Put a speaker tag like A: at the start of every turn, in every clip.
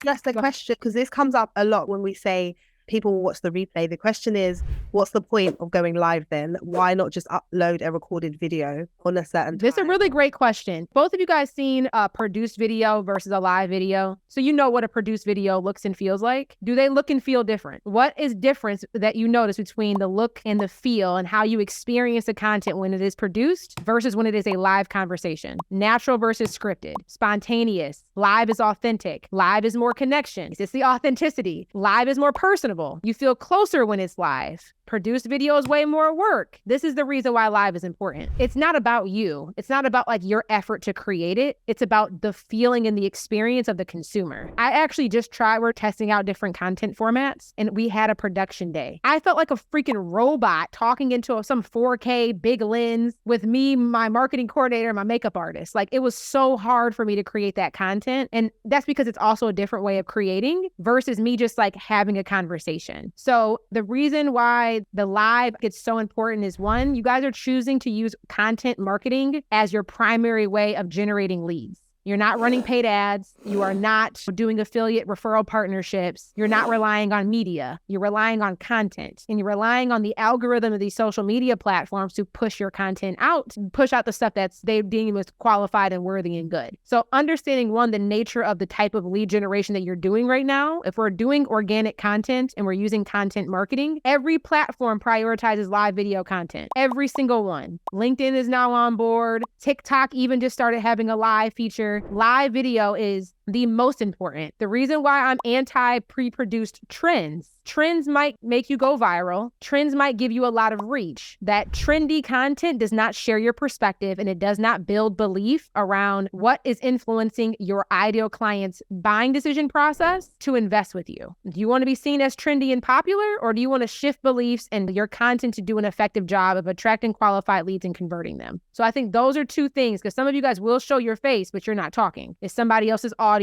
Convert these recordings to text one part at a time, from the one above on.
A: That's the question, because this comes up a lot when we say people will watch the replay. The question is, what's the point of going live then? Why not just upload a recorded video on a certain
B: This is a really great question. Both of you guys seen a produced video versus a live video? So you know what a produced video looks and feels like. Do they look and feel different? What is difference that you notice between the look and the feel and how you experience the content when it is produced versus when it is a live conversation? Natural versus scripted. Spontaneous. Live is authentic. Live is more connection. It's the authenticity. Live is more personable. You feel closer when it's live. Produced video is way more work. This is the reason why live is important. It's not about you. It's not about like your effort to create it. It's about the feeling and the experience of the consumer. I actually just we're testing out different content formats and we had a production day. I felt like a freaking robot talking into some 4K big lens with me, my marketing coordinator, and my makeup artist. Like it was so hard for me to create that content. And that's because it's also a different way of creating versus me just like having a conversation. So the reason why the live gets so important is one, you guys are choosing to use content marketing as your primary way of generating leads. You're not running paid ads. You are not doing affiliate referral partnerships. You're not relying on media. You're relying on content. And you're relying on the algorithm of these social media platforms to push your content out, push out the stuff that's they deem as qualified and worthy and good. So understanding one, the nature of the type of lead generation that you're doing right now. If we're doing organic content and we're using content marketing, every platform prioritizes live video content. Every single one. LinkedIn is now on board. TikTok even just started having a live feature. Live video is the most important. The reason why I'm anti pre-produced trends. Trends might make you go viral. Trends might give you a lot of reach. That trendy content does not share your perspective and it does not build belief around what is influencing your ideal client's buying decision process to invest with you. Do you want to be seen as trendy and popular, or do you want to shift beliefs and your content to do an effective job of attracting qualified leads and converting them? So I think those are two things, because some of you guys will show your face, but you're not talking. It's somebody else's audio.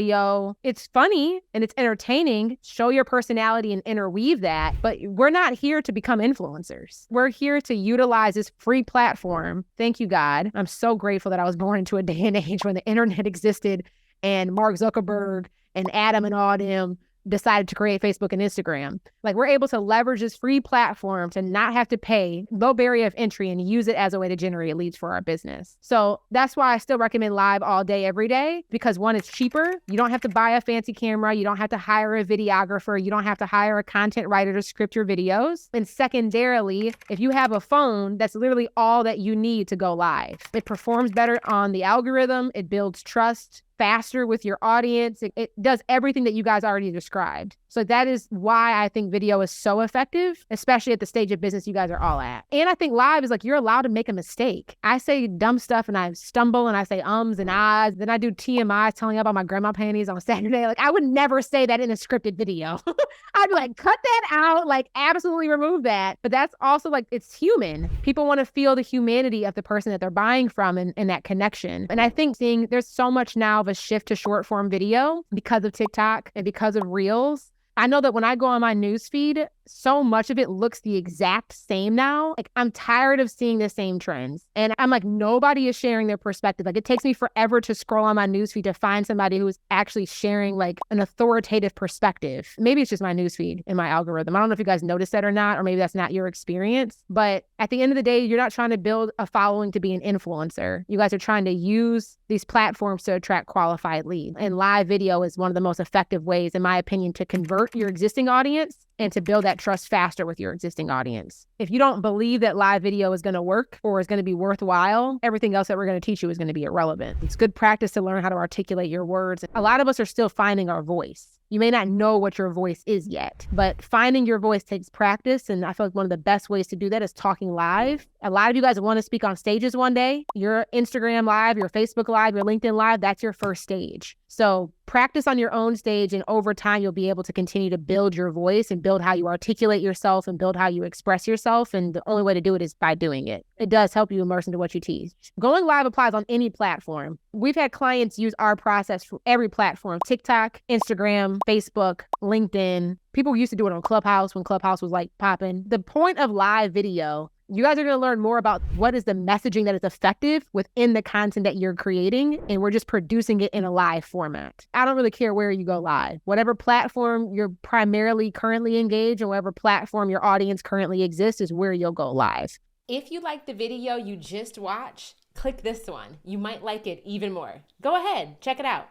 B: It's funny and it's entertaining. Show your personality and interweave that, but we're not here to become influencers. We're here to utilize this free platform. Thank you, God. I'm so grateful that I was born into a day and age when the internet existed and Mark Zuckerberg and Adam and all them decided to create Facebook and Instagram. Like we're able to leverage this free platform to not have to pay, low barrier of entry, and use it as a way to generate leads for our business. So that's why I still recommend live all day, every day, because one, it's cheaper. You don't have to buy a fancy camera. You don't have to hire a videographer. You don't have to hire a content writer to script your videos. And secondarily, if you have a phone, that's literally all that you need to go live. It performs better on the algorithm. It builds trust faster with your audience. It does everything that you guys already described. So that is why I think video is so effective, especially at the stage of business you guys are all at. And I think live is like, you're allowed to make a mistake. I say dumb stuff and I stumble and I say ums and ahs. Then I do TMIs telling you about my grandma panties on Saturday. Like I would never say that in a scripted video. I'd be like, cut that out, like absolutely remove that. But that's also like, it's human. People want to feel the humanity of the person that they're buying from and that connection. And I think there's so much now of a shift to short form video because of TikTok and because of Reels. I know that when I go on my newsfeed, so much of it looks the exact same now. Like I'm tired of seeing the same trends. And I'm like, nobody is sharing their perspective. Like it takes me forever to scroll on my newsfeed to find somebody who is actually sharing like an authoritative perspective. Maybe it's just my newsfeed and my algorithm. I don't know if you guys noticed that or not, or maybe that's not your experience. But at the end of the day, you're not trying to build a following to be an influencer. You guys are trying to use these platforms to attract qualified leads. And live video is one of the most effective ways, in my opinion, to convert your existing audience and to build that trust faster with your existing audience. If you don't believe that live video is going to work or is going to be worthwhile, everything else that we're going to teach you is going to be irrelevant. It's good practice to learn how to articulate your words. A lot of us are still finding our voice. You may not know what your voice is yet, but finding your voice takes practice. And I feel like one of the best ways to do that is talking live. A lot of you guys want to speak on stages one day. Your Instagram live, your Facebook live, your LinkedIn live, that's your first stage. So practice on your own stage, and over time, you'll be able to continue to build your voice and build how you articulate yourself and build how you express yourself. And the only way to do it is by doing it. It does help you immerse into what you teach. Going live applies on any platform. We've had clients use our process for every platform: TikTok, Instagram, Facebook, LinkedIn. People used to do it on Clubhouse when Clubhouse was like popping. The point of live video You guys are going to learn more about what is the messaging that is effective within the content that you're creating, and we're just producing it in a live format. I don't really care where you go live. Whatever platform you're primarily currently engaged or whatever platform your audience currently exists is where you'll go live.
C: If you like the video you just watched, click this one. You might like it even more. Go ahead, check it out.